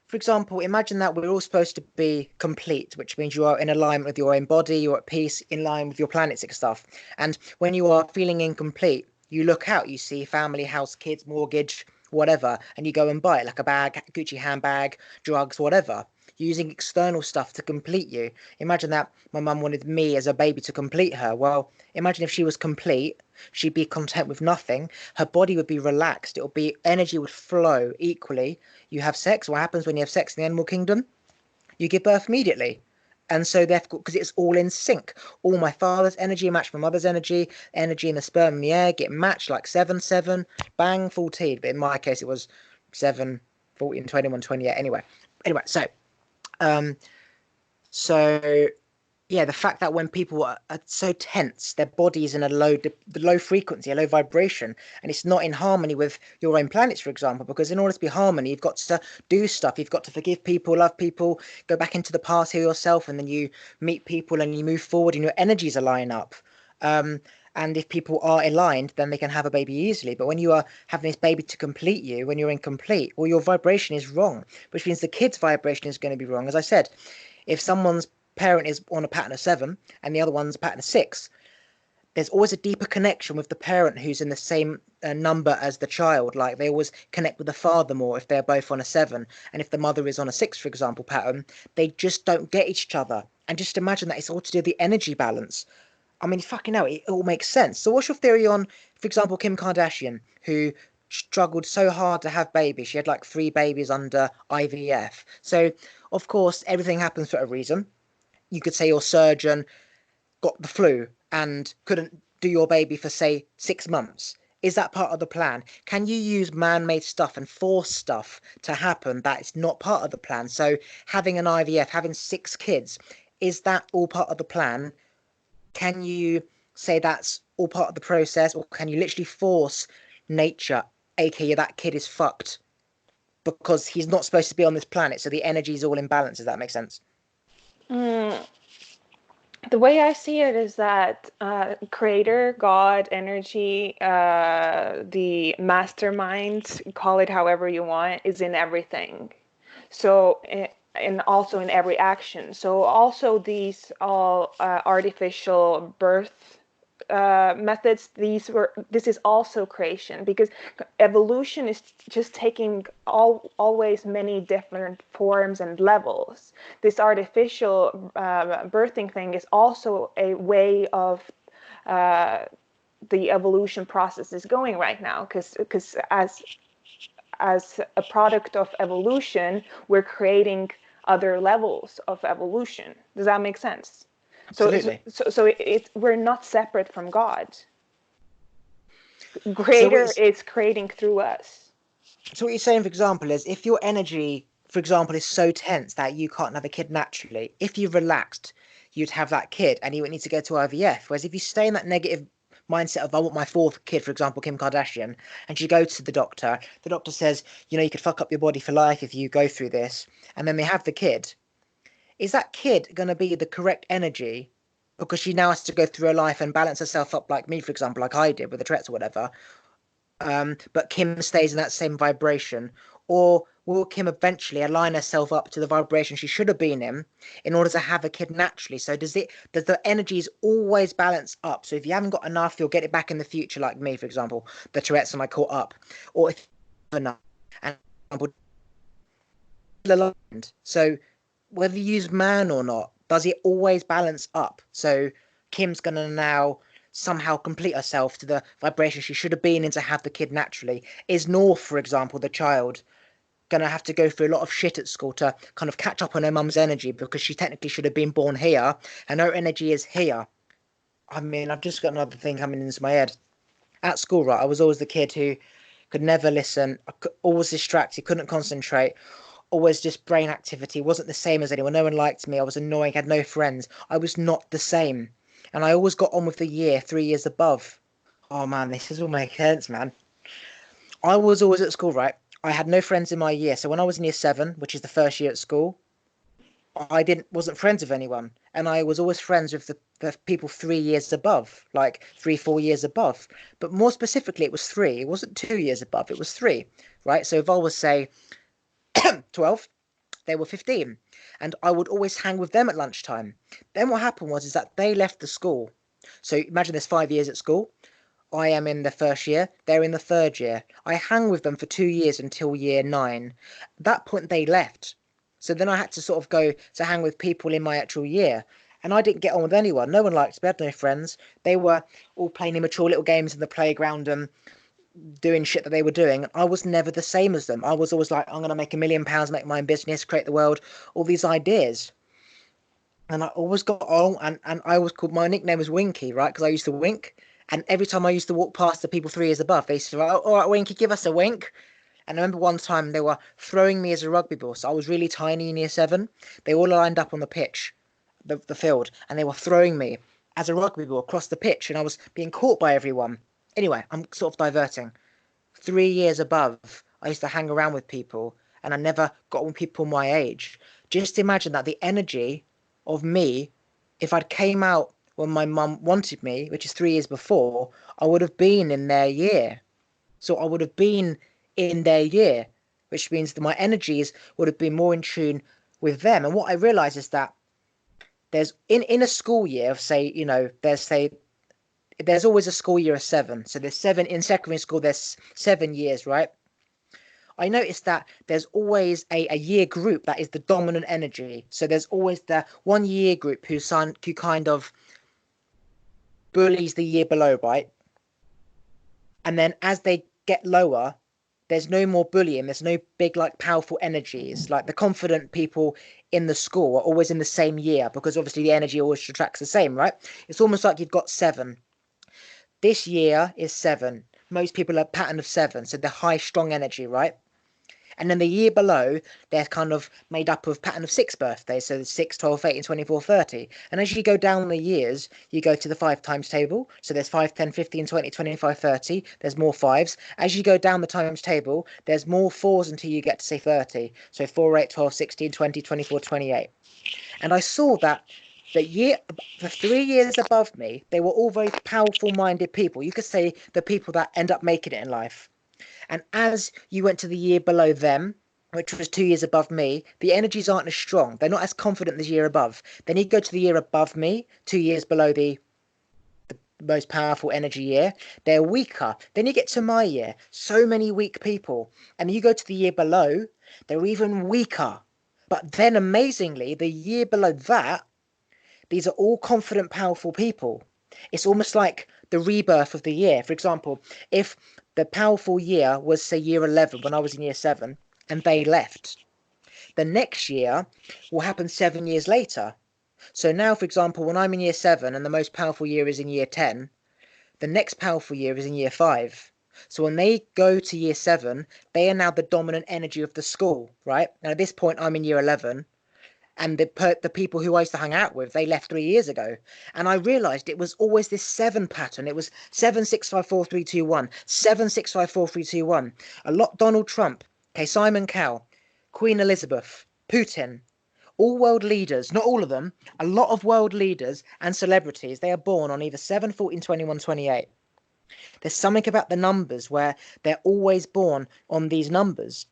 for example, imagine that we're all supposed to be complete, which means you are in alignment with your own body, you're at peace, in line with your planetic stuff. And when you are feeling incomplete, you look out, you see family, house, kids, mortgage, whatever, and you go and buy it, like a bag, Gucci handbag, drugs, whatever, using external stuff to complete you. Imagine that my mum wanted me as a baby to complete her. Well, imagine if she was complete, she'd be content with nothing. Her body would be relaxed. It would be energy would flow equally. You have sex. What happens when you have sex in the animal kingdom? You give birth immediately. And so therefore, because it's all in sync, all my father's energy matched my mother's energy in the sperm and the egg, get matched like 7, 7, bang, 14. But in my case, it was 7, 14, 21, 28. Anyway, um, so yeah, the fact that when people are so tense, their body's in a low frequency, a low vibration, and it's not in harmony with your own planets, for example. Because in order to be harmony, you've got to do stuff. You've got to forgive people, love people, go back into the past, heal yourself, and then you meet people and you move forward, and your energies align up. Um, and if people are aligned, then they can have a baby easily. But when you are having this baby to complete you, when you're incomplete, well, your vibration is wrong, which means the kid's vibration is going to be wrong. As I said, if someone's parent is on a pattern of 7 and the other one's a pattern of 6, there's always a deeper connection with the parent who's in the same number as the child. Like they always connect with the father more if they're both on a 7. And if the mother is on a 6, for example, pattern, they just don't get each other. And just imagine that it's all to do with the energy balance. I mean, fucking hell, it all makes sense. So what's your theory on, for example, Kim Kardashian, who struggled so hard to have babies? She had like 3 babies under IVF. So, of course, everything happens for a reason. You could say your surgeon got the flu and couldn't do your baby for, say, 6 months. Is that part of the plan? Can you use man-made stuff and force stuff to happen that is not part of the plan? So having an IVF, having 6 kids, is that all part of the plan? Can you say that's all part of the process, or can you literally force nature, aka that kid is fucked because he's not supposed to be on this planet, so the energy is all in balance? Does that make sense? Mm, the way I see it is that creator, God, energy, the mastermind, call it however you want, is in everything. So, and also in every action. So also these all artificial birth methods, this is also creation, because evolution is just taking always many different forms and levels. This artificial birthing thing is also a way of the evolution process is going right now, because as a product of evolution, we're creating other levels of evolution. Does that make sense? Absolutely. We're not separate from God. So Creator is creating through us. so what you're saying, for example, is if your energy, for example, is so tense that you can't have a kid naturally, if you relaxed, you'd have that kid and you would need to go to IVF. Whereas if you stay in that negative mindset of I want my 4th kid, for example, Kim Kardashian, and she goes to the doctor says, you know, you could fuck up your body for life if you go through this, and then they have the kid. Is that kid going to be the correct energy? Because she now has to go through her life and balance herself up like me, for example, like I did with the Tourette's or whatever. But Kim stays in that same vibration? Or will Kim eventually align herself up to the vibration she should have been in order to have a kid naturally? So does the energies always balance up? So if you haven't got enough, you'll get it back in the future, like me, for example, the Tourette's and I caught up. Or if enough and aligned. So whether you use man or not, does it always balance up? So Kim's gonna now somehow complete herself to the vibration she should have been in to have the kid naturally. Is North, for example, the child, gonna have to go through a lot of shit at school to kind of catch up on her mum's energy because she technically should have been born here and her energy is here? I mean, I've just got another thing coming into my head. At school, right, I was always the kid who could never listen, always distracted, couldn't concentrate, always just brain activity, wasn't the same as anyone. No one liked me. I was annoying, had no friends. I was not the same. And I always got on with the year, 3 years above. Oh man, this is all making sense, man. I was always at school, right? I had no friends in my year. So when I was in year 7, which is the first year at school, I didn't wasn't friends with anyone. And I was always friends with the people 3 years above, like 3, 4 years above. But more specifically, it was three. It wasn't 2 years above, it was three, right? So if I was, say, 12, they were 15, and I would always hang with them at lunchtime. Then what happened was is that they left the school. So imagine there's 5 years at school. I am in the first year, they're in the third year. I hang with them for 2 years until year 9. At that point they left. So then I had to sort of go to hang with people in my actual year. And I didn't get on with anyone. No one liked me. I had no friends. They were all playing immature little games in the playground and doing shit that they were doing. I was never the same as them. I was always like, I'm going to make £1 million, make my own business, create the world, all these ideas. And I always got on, and I was called, my nickname was Winky, right? Because I used to wink. And every time I used to walk past the people 3 years above, they used to say, oh, all right, Winky, give us a wink. And I remember one time they were throwing me as a rugby ball. So I was really tiny in year 7. They all lined up on the pitch, the field, and they were throwing me as a rugby ball across the pitch. And I was being caught by everyone. Anyway, I'm sort of diverting. 3 years above, I used to hang around with people and I never got with people my age. Just imagine that the energy of me, if I'd came out when my mum wanted me, which is 3 years before, I would have been in their year. So I would have been in their year, which means that my energies would have been more in tune with them. And what I realize is that there's in a school year of, say, there's always a school year of 7. So there's 7 in secondary school, there's 7 years, right? I noticed that there's always a year group that is the dominant energy. So there's always the 1 year group who kind of bullies the year below, right? And then as they get lower, there's no more bullying. There's no big, like, powerful energies. Like the confident people in the school are always in the same year because obviously the energy always attracts the same, right? It's almost like you've got 7. This year is 7. most people are pattern of 7, so they're high, strong energy, right? And then the year below, they're kind of made up of pattern of 6 birthdays. So 6, 12, 18, 24, 30. And as you go down the years, you go to the 5 times table. So there's 5, 10, 15, 20, 25, 30. There's more 5s. As you go down the times table, there's more 4s until you get to say 30. So 4, 8, 12, 16, 20, 24, 28. And I saw that the 3 years above me, they were all very powerful minded people. You could say the people that end up making it in life. And as you went to the year below them, which was 2 years above me, the energies aren't as strong. They're not as confident as the year above. Then you go to the year above me, 2 years below the most powerful energy year. They're weaker. Then you get to my year, so many weak people. And you go to the year below, they're even weaker. But then amazingly, the year below that, these are all confident, powerful people. It's almost like the rebirth of the year. For example, if the powerful year was, say, year 11 when I was in year 7 and they left, the next year will happen 7 years later. So now, for example, when I'm in year 7 and the most powerful year is in year 10, the next powerful year is in year 5. So when they go to year 7, they are now the dominant energy of the school, right? And at this point, I'm in year 11 and the people who I used to hang out with, they left 3 years ago. And I realised it was always this 7 pattern. It was 7, 6, 5, 4, 3, 2, 1. 7, 6, 5, 4, 3, 2, 1. A lot Donald Trump, okay, Simon Cowell, Queen Elizabeth, Putin, all world leaders, not all of them, a lot of world leaders and celebrities, they are born on either 7, 14, 21, 28. There's something about the numbers where they're always born on these numbers.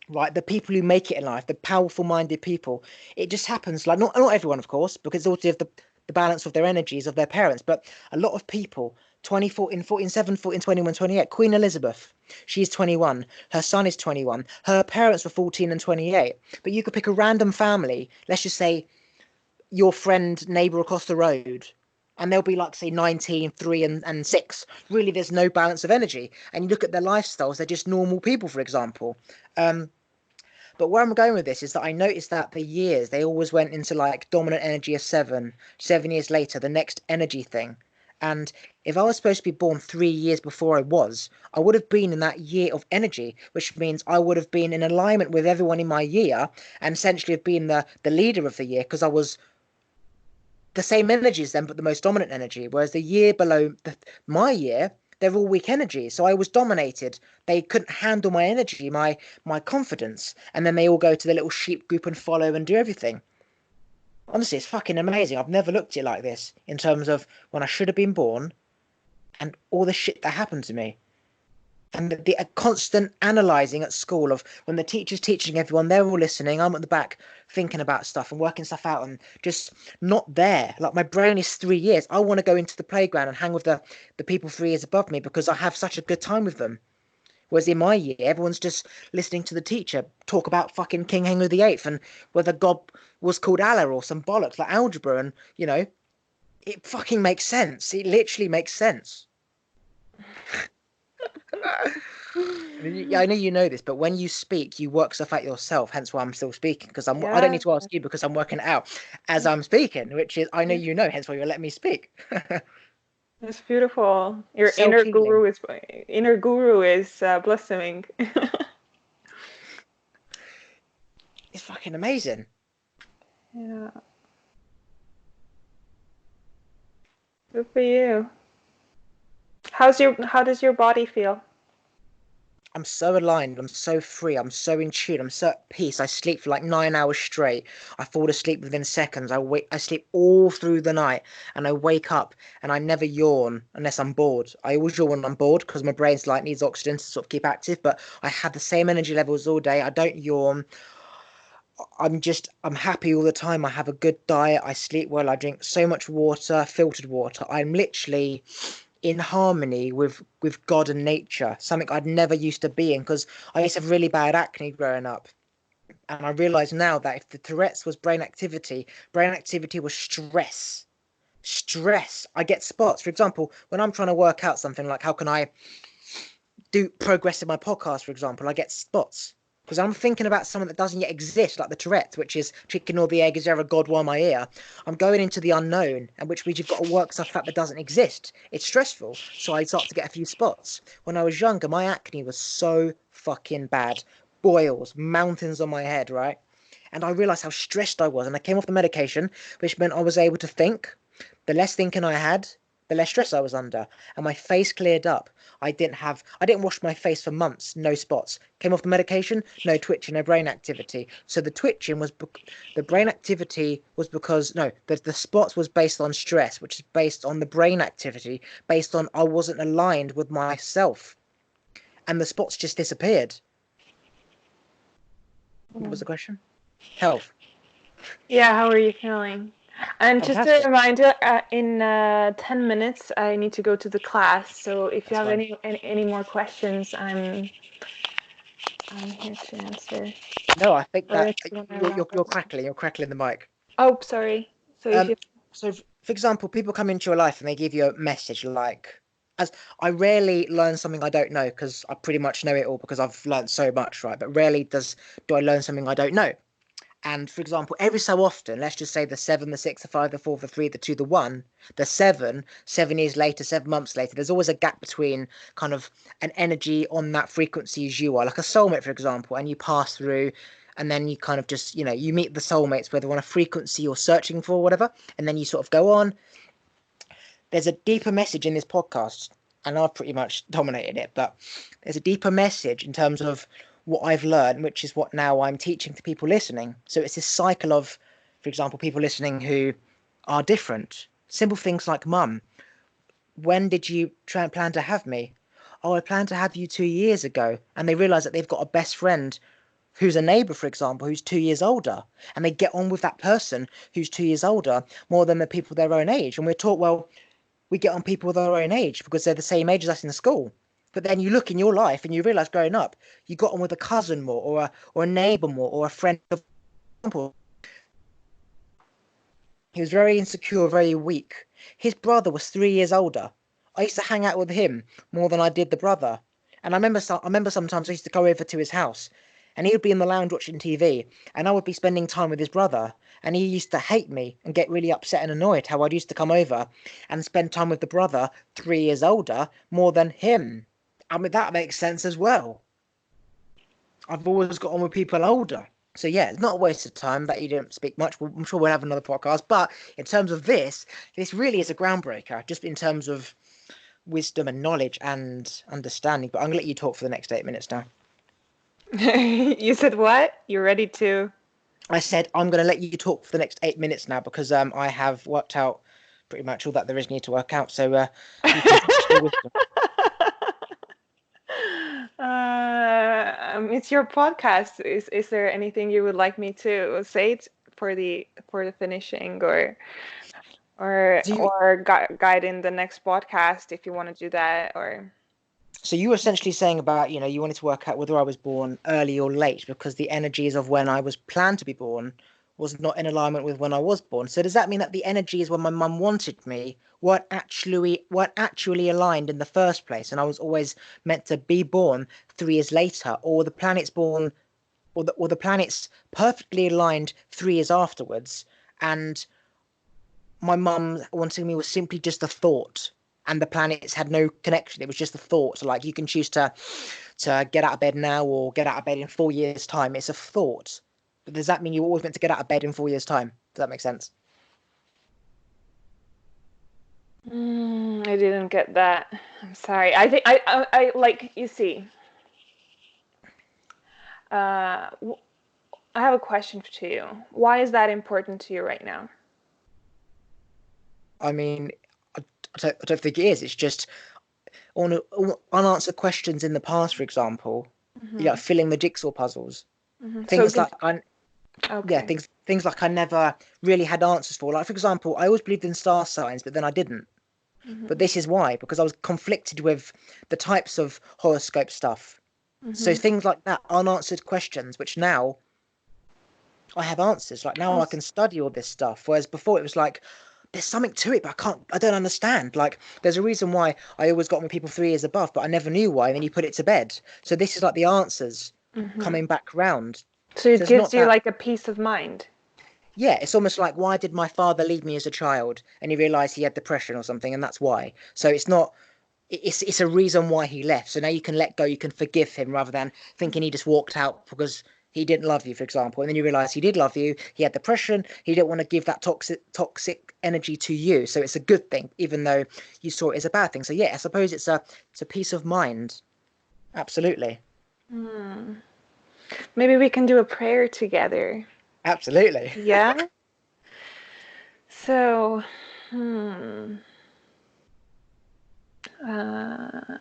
Right, the people who make it in life, the powerful minded people, it just happens like not everyone, of course, because it's all to do with the balance of their energies of their parents, but a lot of people 20, 14, 14, 7, 14, 21, 28. Queen Elizabeth, she's 21, her son is 21, her parents were 14 and 28. But you could pick a random family, let's just say your friend neighbor across the road, and they'll be like, say, 19, 3 and 6. Really, there's no balance of energy. And you look at their lifestyles, they're just normal people, for example. But where I'm going with this is that I noticed that the years, they always went into like dominant energy of 7, 7 years later, the next energy thing. And if I was supposed to be born 3 years before I would have been in that year of energy, which means I would have been in alignment with everyone in my year and essentially have been the leader of the year because I was the same energy as them, but the most dominant energy. Whereas the year below my year, they're all weak energy. So I was dominated. They couldn't handle my energy, my confidence. And then they all go to the little sheep group and follow and do everything. Honestly, it's fucking amazing. I've never looked at it like this in terms of when I should have been born and all the shit that happened to me. And the constant analysing at school of when the teacher's teaching everyone, they're all listening. I'm at the back thinking about stuff and working stuff out and just not there. Like my brain is 3 years. I want to go into the playground and hang with the people 3 years above me because I have such a good time with them. Whereas in my year, everyone's just listening to the teacher talk about fucking King Henry VIII and whether God was called Allah or some bollocks like algebra. And, it fucking makes sense. It literally makes sense. I know you know this, but when you speak, you work stuff out yourself. Hence why I'm still speaking because I don't Yeah, need to ask you because I'm working it out as I'm speaking, which is I know yeah, you know. Hence why you're letting me speak. it's beautiful. Your Self healing. inner guru is blossoming. It's fucking amazing. Yeah, good for you. How does your body feel? I'm so aligned. I'm so free. I'm so in tune. I'm so at peace. I sleep for like 9 hours straight. I fall asleep within seconds. I sleep all through the night, and I wake up and I never yawn unless I'm bored. I always yawn when I'm bored because my brain's like needs oxygen to sort of keep active. But I have the same energy levels all day. I don't yawn. I'm happy all the time. I have a good diet. I sleep well. I drink so much water, filtered water. I'm literally in harmony with God and nature, something I'd never used to be in because I used to have really bad acne growing up. And I realise now that if the Tourette's was brain activity was stress. Stress. I get spots. For example, when I'm trying to work out something like how can I do progress in my podcast, for example, I get spots. Because I'm thinking about something that doesn't yet exist, like the Tourette's, which is chicken or the egg, is there a God while my ear? I'm going into the unknown, and which means you've got to work stuff out that doesn't exist. It's stressful, so I start to get a few spots. When I was younger, my acne was so fucking bad. Boils, mountains on my head, right? And I realised how stressed I was, and I came off the medication, which meant I was able to think. The less thinking I had, the less stress I was under, and my face cleared up. I didn't wash my face for months, no spots. Came off the medication, no twitching, no brain activity. So the twitching was, the brain activity was because, no, the spots was based on stress, which is based on the brain activity, based on I wasn't aligned with myself. And the spots just disappeared. What was the question? Health. Yeah, how are you feeling? And just a Fantastic. reminder, in 10 minutes, I need to go to the class. So if you That's have fine. any more questions, I'm here to answer. No, I think Or that if you want to you're wrap you're up. crackling. You're crackling the mic. Oh, sorry. So if you. So for example, people come into your life and they give you a message like, as I rarely learn something I don't know because I pretty much know it all because I've learned so much, right? But rarely do I learn something I don't know. And for example, every so often, let's just say the seven, the six, the five, the four, the three, the two, the one, the 7 years later, 7 months later, there's always a gap between kind of an energy on that frequency as you are, like a soulmate, for example, and you pass through, and then you kind of just, you meet the soulmates, whether on a frequency you're searching for or whatever, and then you sort of go on. There's a deeper message in this podcast, and I've pretty much dominated it, but there's a deeper message in terms of what I've learned, which is what now I'm teaching to people listening. So it's this cycle of, for example, people listening who are different. Simple things like, Mum, when did you try and plan to have me? Oh, I planned to have you 2 years ago. And they realize that they've got a best friend who's a neighbor, for example, who's 2 years older. And they get on with that person who's 2 years older more than the people their own age. And we're taught, well, we get on people their own age because they're the same age as us in school. But then you look in your life and you realize growing up, you got on with a cousin more, or a neighbor more, or a friend. For example, he was very insecure, very weak. His brother was 3 years older. I used to hang out with him more than I did the brother. And I remember sometimes I used to go over to his house, and he would be in the lounge watching TV, and I would be spending time with his brother. And he used to hate me and get really upset and annoyed how I'd used to come over and spend time with the brother 3 years older more than him. I mean, that makes sense as well. I've always got on with people older. So yeah, it's not a waste of time that you didn't speak much. I'm sure we'll have another podcast. But in terms of this really is a groundbreaker, just in terms of wisdom and knowledge and understanding. But I'm gonna let you talk for the next 8 minutes now. You said what? You're ready to. I said I'm gonna let you talk for the next 8 minutes now because I have worked out pretty much all that there is need to work out. So you can finish your wisdom. It's your podcast. Is there anything you would like me to say for the finishing or Do you, or guide in the next podcast if you want to do that or. So you were essentially saying about, you wanted to work out whether I was born early or late because the energies of when I was planned to be born was not in alignment with when I was born. So does that mean that the energies when my mum wanted me weren't actually aligned in the first place, and I was always meant to be born 3 years later, or the planet's born, or the planet's perfectly aligned 3 years afterwards, and my mum wanting me was simply just a thought, and the planets had no connection. It was just a thought. So like you can choose to get out of bed now or get out of bed in 4 years' time. It's a thought. But does that mean you're always meant to get out of bed in 4 years' time? Does that make sense? I didn't get that. I'm sorry. I think I like you see. I have a question to you. Why is that important to you right now? I mean, I don't think it is. It's just on unanswered questions in the past, for example, Mm-hmm. filling the jigsaw puzzles. Mm-hmm. So Things like yeah, okay. things like I never really had answers for. Like for example, I always believed in star signs, but then I didn't. But Mm-hmm. this is why, because I was conflicted with the types of horoscope stuff. So Mm-hmm. things like that, unanswered questions, which now I have answers. Like now I can study all this stuff. Whereas before it was like, there's something to it, but I don't understand. Like there's a reason why I always got with people 3 years above, but I never knew why. And then you put it to bed. So this is like the answers. Mm-hmm. coming back round. So So it it's not gives you that. like a peace of mind. Yeah, it's almost like, why did my father leave me as a child? And he realized he had depression or something, and that's why. So it's not. It's a reason why he left. So now you can let go, you can forgive him rather than thinking he just walked out because he didn't love you, for example. And then you realize he did love you. He had depression. He didn't want to give that toxic energy to you. So it's a good thing, even though you saw it as a bad thing. So yeah, I suppose it's a peace of mind. Absolutely. Hmm. Maybe we can do a prayer together. Absolutely. Yeah? So, hmm. Uh,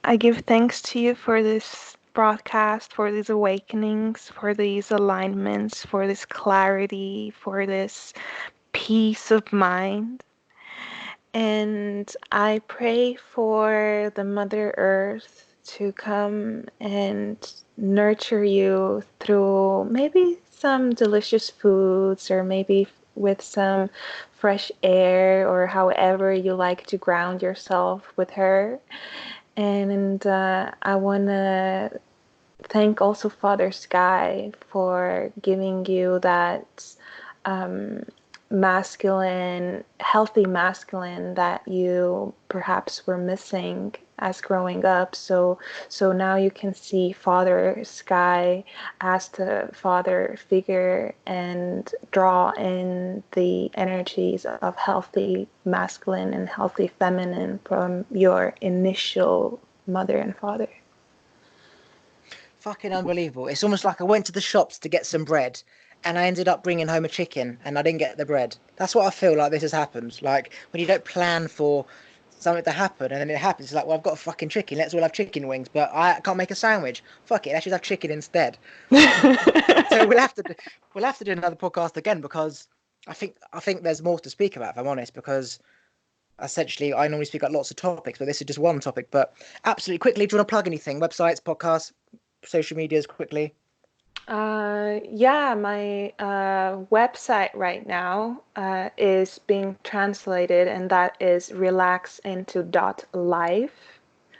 I give thanks to you for this broadcast, for these awakenings, for these alignments, for this clarity, for this peace of mind. And I pray for the Mother Earth to come and nurture you through maybe some delicious foods or maybe with some fresh air or however you like to ground yourself with her. And I want to thank also Father Sky for giving you that um, masculine, healthy masculine that you perhaps were missing as growing up. So now you can see Father Sky as the father figure and draw in the energies of healthy masculine and healthy feminine from your initial mother and father. Fucking unbelievable. It's almost like I went to the shops to get some bread and I ended up bringing home a chicken and I didn't get the bread. That's what I feel like this has happened. Like when you don't plan for something to happen and then it happens, it's like, well, I've got a fucking chicken. Let's all have chicken wings, but I can't make a sandwich. Fuck it, let's just have chicken instead. So we'll have to do another podcast again because I think there's more to speak about, if I'm honest, because essentially I normally speak about lots of topics, but this is just one topic. But absolutely quickly, do you want to plug anything? Websites, podcasts, social medias quickly? Yeah, my website right now is being translated, and that is relax into dot life.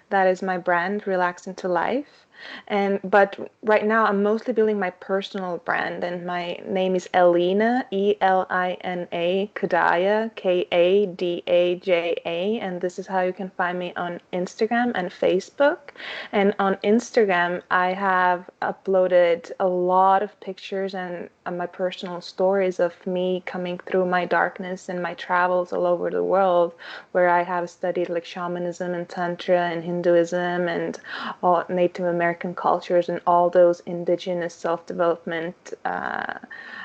That is my brand, Relax into Life. And but right now I'm mostly building my personal brand, and my name is Elina, Elina Kadaja, Kadaja, and this is how you can find me on Instagram and Facebook. And on Instagram, I have uploaded a lot of pictures and my personal stories of me coming through my darkness and my travels all over the world, where I have studied like shamanism and tantra and Hinduism and all Native American cultures and all those indigenous self-development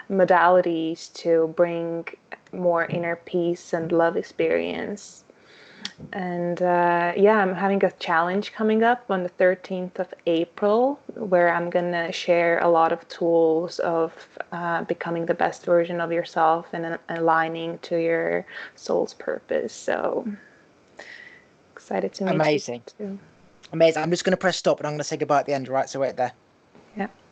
modalities to bring more inner peace and love experience. And yeah, I'm having a challenge coming up on the 13th of April where I'm going to share a lot of tools of becoming the best version of yourself and aligning to your soul's purpose. So excited to meet you Amazing. too. Amazing. I'm just going to press stop and I'm going to say goodbye at the end, right? So wait there. Yeah.